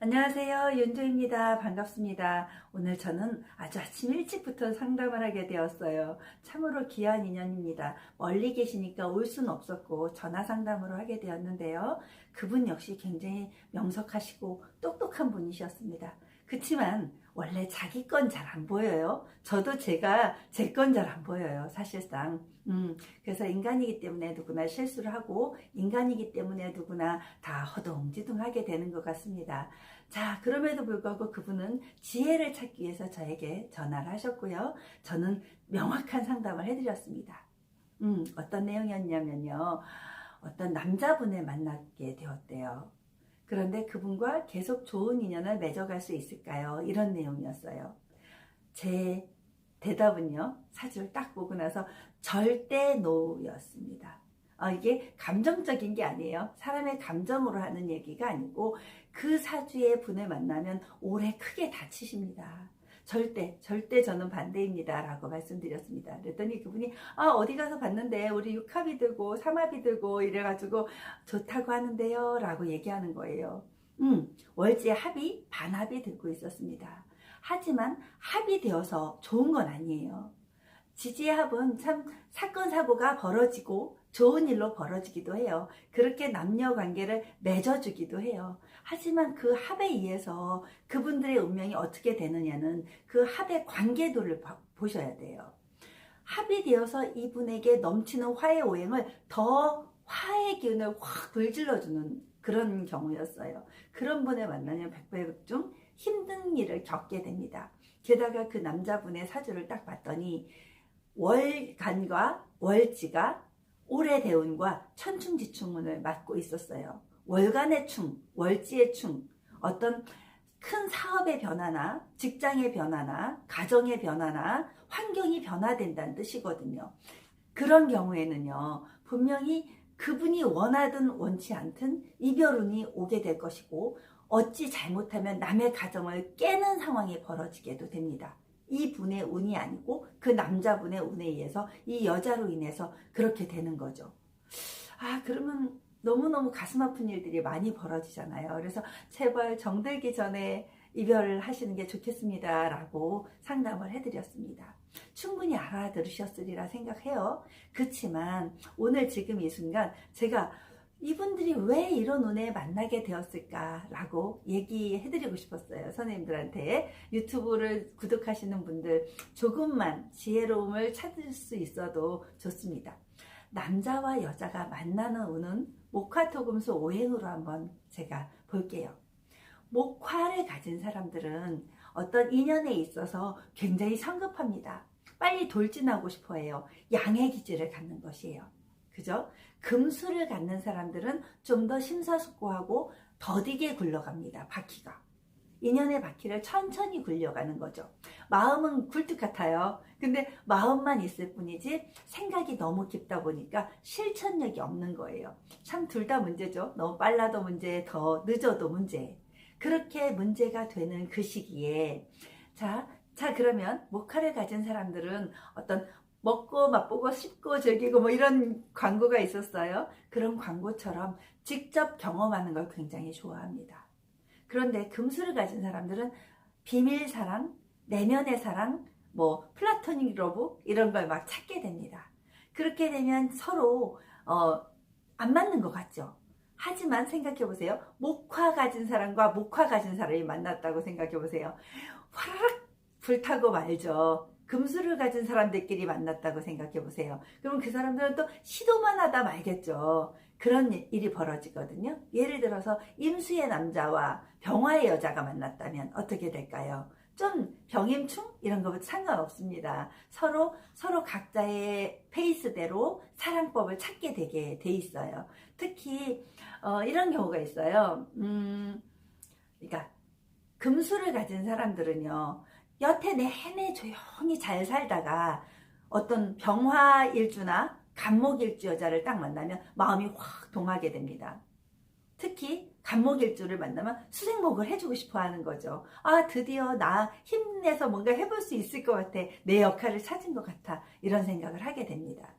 안녕하세요. 윤조입니다. 반갑습니다. 오늘 저는 아주 아침 일찍부터 상담을 하게 되었어요. 참으로 귀한 인연입니다. 멀리 계시니까 올 수는 없었고 전화 상담으로 하게 되었는데요. 그분 역시 굉장히 명석하시고 똑똑한 분이셨습니다. 그치만 원래 자기 건 잘 안 보여요. 저도 제 건 잘 안 보여요. 사실상. 그래서 인간이기 때문에 누구나 실수를 하고 인간이기 때문에 누구나 다 허둥지둥하게 되는 것 같습니다. 자, 그럼에도 불구하고 그분은 지혜를 찾기 위해서 저에게 전화를 하셨고요. 저는 명확한 상담을 해드렸습니다. 어떤 내용이었냐면요. 어떤 남자분을 만나게 되었대요. 그런데 그분과 계속 좋은 인연을 맺어갈 수 있을까요? 이런 내용이었어요. 제 대답은요, 사주를 딱 보고 나서 절대 노였습니다. 이게 감정적인 게 아니에요. 사람의 감정으로 하는 얘기가 아니고 그 사주의 분을 만나면 오래 크게 다치십니다. 절대 저는 반대입니다 라고 말씀드렸습니다. 그랬더니 그분이 어디 가서 봤는데 우리 육합이 들고 삼합이 들고 이래가지고 좋다고 하는데요 라고 얘기하는 거예요. 월지의 합이 반합이 들고 있었습니다. 하지만 합이 되어서 좋은 건 아니에요. 지지의 합은 참 사건 사고가 벌어지고 좋은 일로 벌어지기도 해요. 그렇게 남녀 관계를 맺어주기도 해요. 하지만 그 합에 의해서 그분들의 운명이 어떻게 되느냐는 그 합의 관계도를 보셔야 돼요. 합이 되어서 이분에게 넘치는 화의 오행을 더 화의 기운을 확 불질러주는 그런 경우였어요. 그런 분을 만나면 백발백중 힘든 일을 겪게 됩니다. 게다가 그 남자분의 사주를 딱 봤더니 월간과 월지가 올해 대운과 천충지충운을 맡고 있었어요. 월간의 충, 월지의 충, 어떤 큰 사업의 변화나 직장의 변화나 가정의 변화나 환경이 변화된다는 뜻이거든요. 그런 경우에는요, 분명히 그분이 원하든 원치 않든 이별운이 오게 될 것이고 어찌 잘못하면 남의 가정을 깨는 상황이 벌어지게도 됩니다. 이 분의 운이 아니고 그 남자분의 운에 의해서 이 여자로 인해서 그렇게 되는 거죠. 그러면 너무너무 가슴 아픈 일들이 많이 벌어지잖아요. 그래서 제발 정들기 전에 이별을 하시는 게 좋겠습니다 라고 상담을 해드렸습니다. 충분히 알아들으셨으리라 생각해요. 그렇지만 오늘 지금 이 순간 제가 이분들이 왜 이런 운에 만나게 되었을까라고 얘기해드리고 싶었어요. 선생님들한테. 유튜브를 구독하시는 분들 조금만 지혜로움을 찾을 수 있어도 좋습니다. 남자와 여자가 만나는 운은 목화토금수 오행으로 한번 제가 볼게요. 목화를 가진 사람들은 어떤 인연에 있어서 굉장히 성급합니다. 빨리 돌진하고 싶어 해요. 양의 기질을 갖는 것이에요. 그죠? 금수를 갖는 사람들은 좀 더 심사숙고하고 더디게 굴러갑니다. 바퀴가. 인연의 바퀴를 천천히 굴려가는 거죠. 마음은 굴뚝 같아요. 근데 마음만 있을 뿐이지 생각이 너무 깊다 보니까 실천력이 없는 거예요. 참 둘 다 문제죠. 너무 빨라도 문제, 더 늦어도 문제. 그렇게 문제가 되는 그 시기에 자 그러면 목화를 가진 사람들은 어떤 먹고 맛보고 씹고 즐기고 뭐 이런 광고가 있었어요. 그런 광고처럼 직접 경험하는 걸 굉장히 좋아합니다. 그런데 금수를 가진 사람들은 비밀 사랑, 내면의 사랑, 뭐 플라토닉 러브 이런 걸 막 찾게 됩니다. 그렇게 되면 서로 안 맞는 것 같죠. 하지만 생각해 보세요. 목화 가진 사람과 목화 가진 사람이 만났다고 생각해 보세요. 화라락 불타고 말죠. 금수를 가진 사람들끼리 만났다고 생각해 보세요. 그럼 그 사람들은 또 시도만 하다 말겠죠. 그런 일이 벌어지거든요. 예를 들어서 임수의 남자와 병화의 여자가 만났다면 어떻게 될까요? 좀 병임충 이런 거 상관없습니다. 서로 각자의 페이스대로 사랑법을 찾게 되게 돼 있어요. 특히 이런 경우가 있어요. 그러니까 금수를 가진 사람들은요, 여태 내내 조용히 잘 살다가 어떤 병화일주나 간목일주 여자를 딱 만나면 마음이 확 동하게 됩니다. 특히 간목일주를 만나면 수생목을 해주고 싶어 하는 거죠. 드디어 나 힘내서 뭔가 해볼 수 있을 것 같아. 내 역할을 찾은 것 같아. 이런 생각을 하게 됩니다.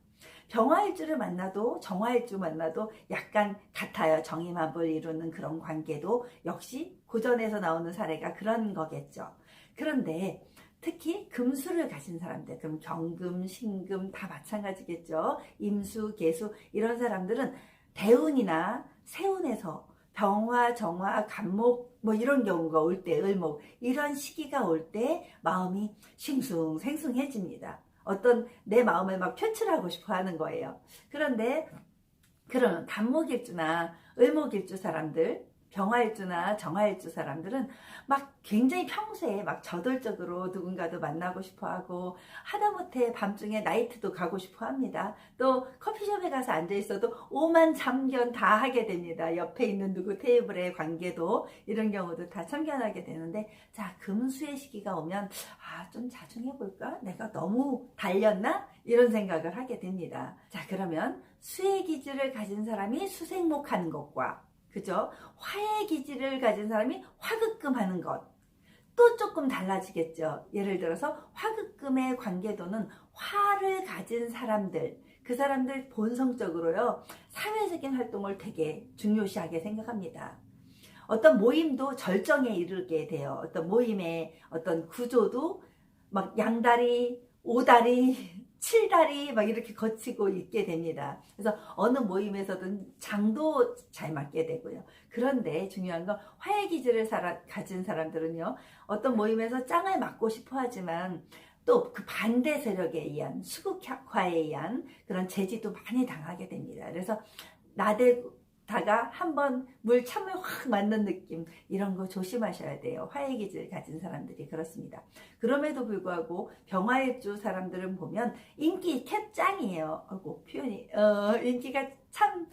병화일주를 만나도 정화일주 만나도 약간 같아요. 정의만불 이루는 그런 관계도 역시 고전에서 나오는 사례가 그런 거겠죠. 그런데 특히 금수를 가진 사람들, 그럼 경금, 신금 다 마찬가지겠죠. 임수, 계수 이런 사람들은 대운이나 세운에서 병화, 정화, 간목 뭐 이런 경우가 올 때, 을목 이런 시기가 올 때 마음이 싱숭생숭해집니다. 어떤 내 마음을 막 표출하고 싶어 하는 거예요. 그런데 그런 간목일주나 을목일주 사람들, 병화일주나 정화일주 사람들은 막 굉장히 평소에 막 저돌적으로 누군가도 만나고 싶어 하고, 하다못해 밤중에 나이트도 가고 싶어 합니다. 또 커피숍에 가서 앉아 있어도 오만 참견 다 하게 됩니다. 옆에 있는 누구 테이블의 관계도 이런 경우도 다 참견하게 되는데, 자, 금수의 시기가 오면 좀 자중해 볼까? 내가 너무 달렸나? 이런 생각을 하게 됩니다. 자, 그러면 수의 기질을 가진 사람이 수생목하는 것과, 그죠? 화의 기질을 가진 사람이 화극금하는 것, 또 조금 달라지겠죠. 예를 들어서 화극금의 관계도는 화를 가진 사람들, 그 사람들 본성적으로요, 사회적인 활동을 되게 중요시하게 생각합니다. 어떤 모임도 절정에 이르게 돼요. 어떤 모임의 어떤 구조도 막 양다리, 오다리, 칠다리 막 이렇게 거치고 있게 됩니다. 그래서 어느 모임에서든 장도 잘 맞게 되고요. 그런데 중요한 건 화의 기질을 가진 사람들은요, 어떤 모임에서 짱을 맞고 싶어 하지만 또 그 반대 세력에 의한 수극화에 의한 그런 제지도 많이 당하게 됩니다. 그래서 나대다가 한번 참을 확 맞는 느낌, 이런 거 조심하셔야 돼요. 화의 기질 가진 사람들이 그렇습니다. 그럼에도 불구하고 병화일주 사람들은 보면 인기 캡짱이에요. 표현이 인기가 참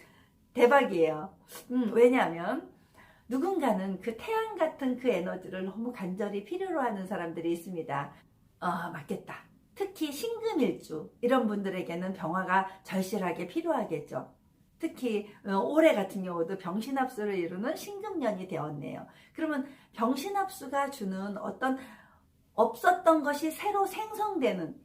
대박이에요. 왜냐하면 누군가는 그 태양 같은 그 에너지를 너무 간절히 필요로 하는 사람들이 있습니다. 맞겠다. 특히 신금일주 이런 분들에게는 병화가 절실하게 필요하겠죠. 특히 올해 같은 경우도 병신합수를 이루는 신금년이 되었네요. 그러면 병신합수가 주는 어떤 없었던 것이 새로 생성되는,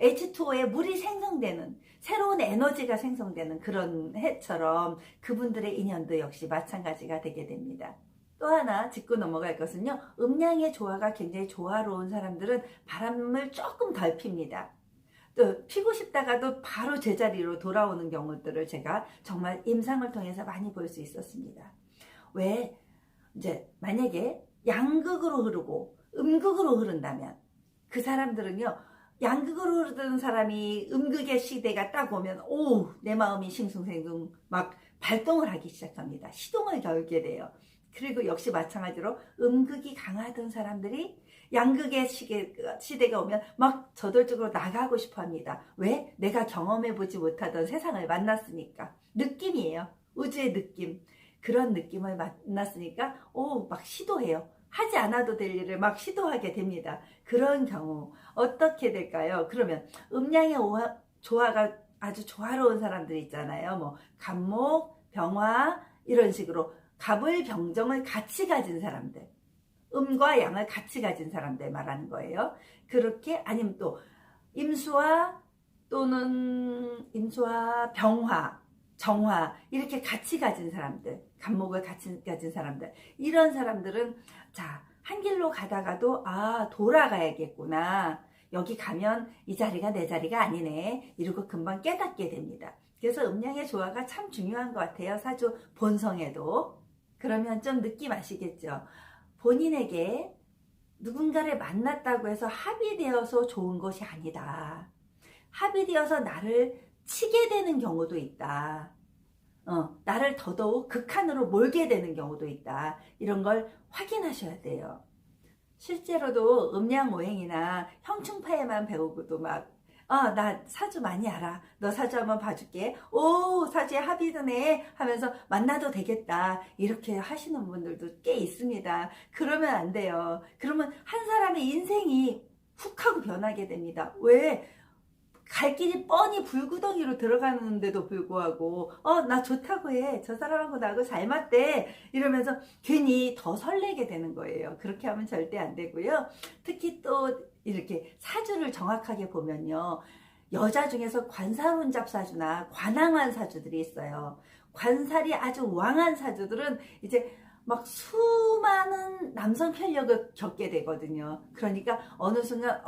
H2O에 물이 생성되는, 새로운 에너지가 생성되는 그런 해처럼 그분들의 인연도 역시 마찬가지가 되게 됩니다. 또 하나 짚고 넘어갈 것은요, 음양의 조화가 굉장히 조화로운 사람들은 바람을 조금 덜 핍니다. 또 피고 싶다가도 바로 제자리로 돌아오는 경우들을 제가 정말 임상을 통해서 많이 볼 수 있었습니다. 왜 이제 만약에 양극으로 흐르고 음극으로 흐른다면 그 사람들은요, 양극으로 흐르던 사람이 음극의 시대가 딱 오면 내 마음이 싱숭생숭 막 발동을 하기 시작합니다. 시동을 걸게 돼요. 그리고 역시 마찬가지로 음극이 강하던 사람들이 양극의 시대가 오면 막 저돌적으로 나가고 싶어 합니다. 왜? 내가 경험해보지 못하던 세상을 만났으니까. 느낌이에요. 우주의 느낌. 그런 느낌을 만났으니까 막 시도해요. 하지 않아도 될 일을 막 시도하게 됩니다. 그런 경우 어떻게 될까요? 그러면 음양의 조화가 아주 조화로운 사람들이 있잖아요. 뭐 간목, 병화 이런 식으로 갑을 병정을 같이 가진 사람들, 음과 양을 같이 가진 사람들 말하는 거예요. 그렇게 아니면 또 임수와 병화, 정화 이렇게 같이 가진 사람들, 간목을 같이 가진 사람들, 이런 사람들은 자, 한 길로 가다가도 돌아가야겠구나, 여기 가면 이 자리가 내 자리가 아니네 이러고 금방 깨닫게 됩니다. 그래서 음양의 조화가 참 중요한 것 같아요. 사주 본성에도. 그러면 좀 느낌 아시겠죠? 본인에게 누군가를 만났다고 해서 합이 되어서 좋은 것이 아니다. 합이 되어서 나를 치게 되는 경우도 있다. 나를 더더욱 극한으로 몰게 되는 경우도 있다. 이런 걸 확인하셔야 돼요. 실제로도 음양오행이나 형충파에만 배우고도 나 사주 많이 알아. 너 사주 한번 봐줄게. 사주에 합이 드네 하면서 만나도 되겠다. 이렇게 하시는 분들도 꽤 있습니다. 그러면 안 돼요. 그러면 한 사람의 인생이 훅 하고 변하게 됩니다. 왜? 갈 길이 뻔히 불구덩이로 들어가는데도 불구하고 나 좋다고 해. 저 사람하고 나하고 잘 맞대. 이러면서 괜히 더 설레게 되는 거예요. 그렇게 하면 절대 안 되고요. 특히 또 이렇게 사주를 정확하게 보면요, 여자 중에서 관살혼잡 사주나 관항한 사주들이 있어요. 관살이 아주 왕한 사주들은 이제 막 수많은 남성 편력을 겪게 되거든요. 그러니까 어느 순간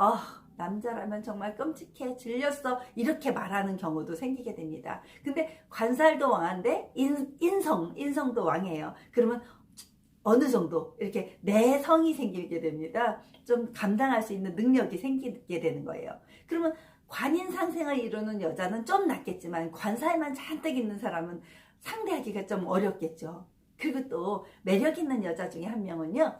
남자라면 정말 끔찍해, 질렸어, 이렇게 말하는 경우도 생기게 됩니다. 근데 관살도 왕한데 인성도 왕이에요. 그러면 어느 정도 이렇게 내성이 생기게 됩니다. 좀 감당할 수 있는 능력이 생기게 되는 거예요. 그러면 관인 상생을 이루는 여자는 좀 낫겠지만 관살만 잔뜩 있는 사람은 상대하기가 좀 어렵겠죠. 그리고 또 매력 있는 여자 중에 한 명은요,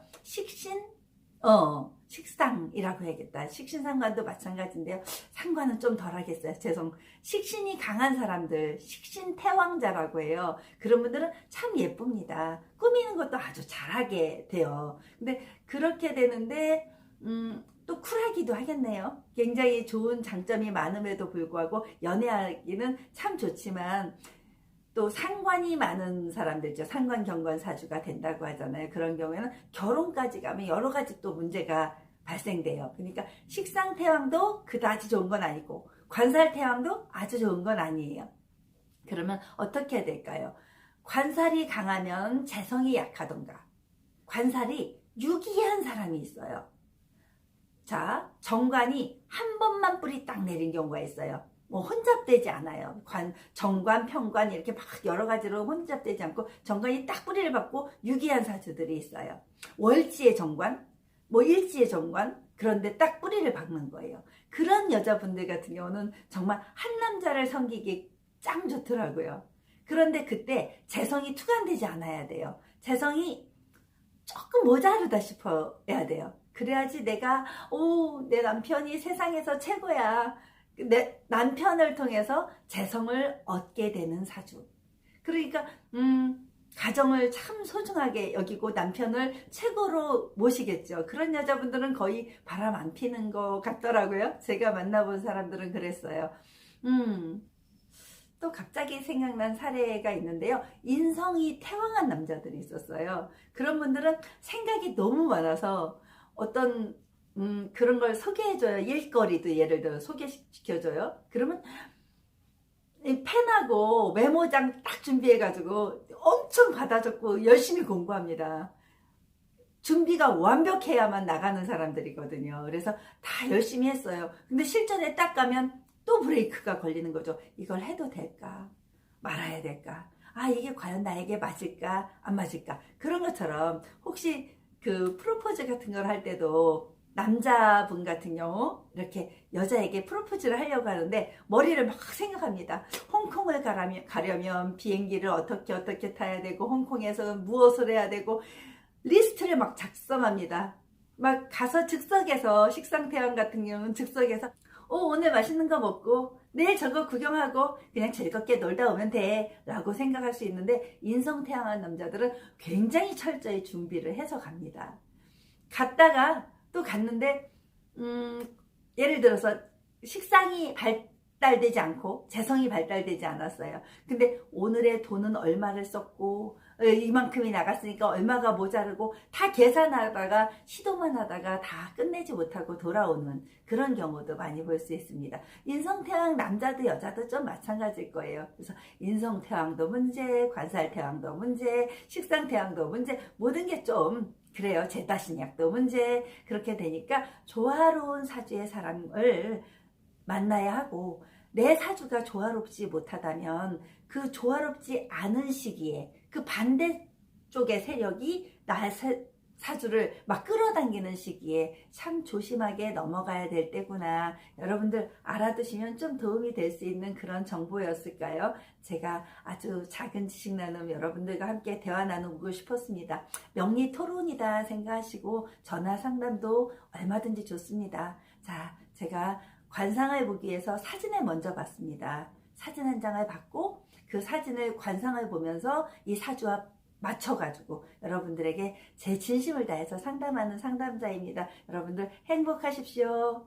식상이라고 해야겠다. 식신상관도 마찬가지인데요. 상관은 좀 덜 하겠어요. 식신이 강한 사람들, 식신태왕자라고 해요. 그런 분들은 참 예쁩니다. 꾸미는 것도 아주 잘하게 돼요. 근데 그렇게 되는데, 또 쿨하기도 하겠네요. 굉장히 좋은 장점이 많음에도 불구하고 연애하기는 참 좋지만, 또 상관이 많은 사람들 있죠. 상관, 경관, 사주가 된다고 하잖아요. 그런 경우에는 결혼까지 가면 여러 가지 또 문제가 발생돼요. 그러니까 식상태왕도 그다지 좋은 건 아니고 관살태왕도 아주 좋은 건 아니에요. 그러면 어떻게 해야 될까요? 관살이 강하면 재성이 약하던가, 관살이 유기한 사람이 있어요. 자, 정관이 한 번만 뿌리 딱 내린 경우가 있어요. 혼잡되지 않아요. 정관, 평관 이렇게 막 여러 가지로 혼잡되지 않고 정관이 딱 뿌리를 받고 유기한 사주들이 있어요. 월지의 정관, 일지의 정관, 그런데 딱 뿌리를 박는 거예요. 그런 여자분들 같은 경우는 정말 한 남자를 섬기기 짱 좋더라고요. 그런데 그때 재성이 투간되지 않아야 돼요. 재성이 조금 모자르다 싶어야 돼요. 그래야지 내 남편이 세상에서 최고야. 내 남편을 통해서 재성을 얻게 되는 사주. 그러니까 가정을 참 소중하게 여기고 남편을 최고로 모시겠죠. 그런 여자분들은 거의 바람 안 피는 것 같더라고요. 제가 만나본 사람들은 그랬어요. 또 갑자기 생각난 사례가 있는데요. 인성이 태왕한 남자들이 있었어요. 그런 분들은 생각이 너무 많아서 어떤 그런 걸 소개해줘요. 일거리도 예를 들어 소개시켜줘요. 그러면 펜하고 메모장 딱 준비해가지고 엄청 받아 적고 열심히 공부합니다. 준비가 완벽해야만 나가는 사람들이거든요. 그래서 다 열심히 했어요. 근데 실전에 딱 가면 또 브레이크가 걸리는 거죠. 이걸 해도 될까? 말아야 될까? 이게 과연 나에게 맞을까? 안 맞을까? 그런 것처럼 혹시 그 프로포즈 같은 걸 할 때도 남자분 같은 경우 이렇게 여자에게 프로포즈를 하려고 하는데 머리를 막 생각합니다. 홍콩을 가려면 비행기를 어떻게 타야 되고 홍콩에서 무엇을 해야 되고 리스트를 막 작성합니다. 막 가서 즉석에서 식상태왕 같은 경우는 즉석에서 오늘 맛있는 거 먹고 내일 저거 구경하고 그냥 즐겁게 놀다 오면 돼 라고 생각할 수 있는데, 인성태왕한 남자들은 굉장히 철저히 준비를 해서 갑니다. 갔다가 또 갔는데 예를 들어서 식상이 발달되지 않고 재성이 발달되지 않았어요. 근데 오늘의 돈은 얼마를 썼고 이만큼이 나갔으니까 얼마가 모자르고 다 계산하다가 시도만 하다가 다 끝내지 못하고 돌아오는 그런 경우도 많이 볼 수 있습니다. 인성태왕 남자도 여자도 좀 마찬가지일 거예요. 그래서 인성태왕도 문제, 관살태왕도 문제, 식상태왕도 문제, 모든 게 좀 그래요. 제타신약도 문제. 그렇게 되니까 조화로운 사주의 사람을 만나야 하고, 내 사주가 조화롭지 못하다면 그 조화롭지 않은 시기에 그 반대쪽의 세력이 나의 사주를 막 끌어당기는 시기에 참 조심하게 넘어가야 될 때구나. 여러분들 알아두시면 좀 도움이 될 수 있는 그런 정보였을까요? 제가 아주 작은 지식 나눔 여러분들과 함께 대화 나누고 싶었습니다. 명리 토론이다 생각하시고 전화 상담도 얼마든지 좋습니다. 자, 제가 관상을 보기 위해서 사진을 먼저 봤습니다. 사진 한 장을 받고 그 사진을 관상을 보면서 이 사주와 맞춰가지고 여러분들에게 제 진심을 다해서 상담하는 상담자입니다. 여러분들 행복하십시오.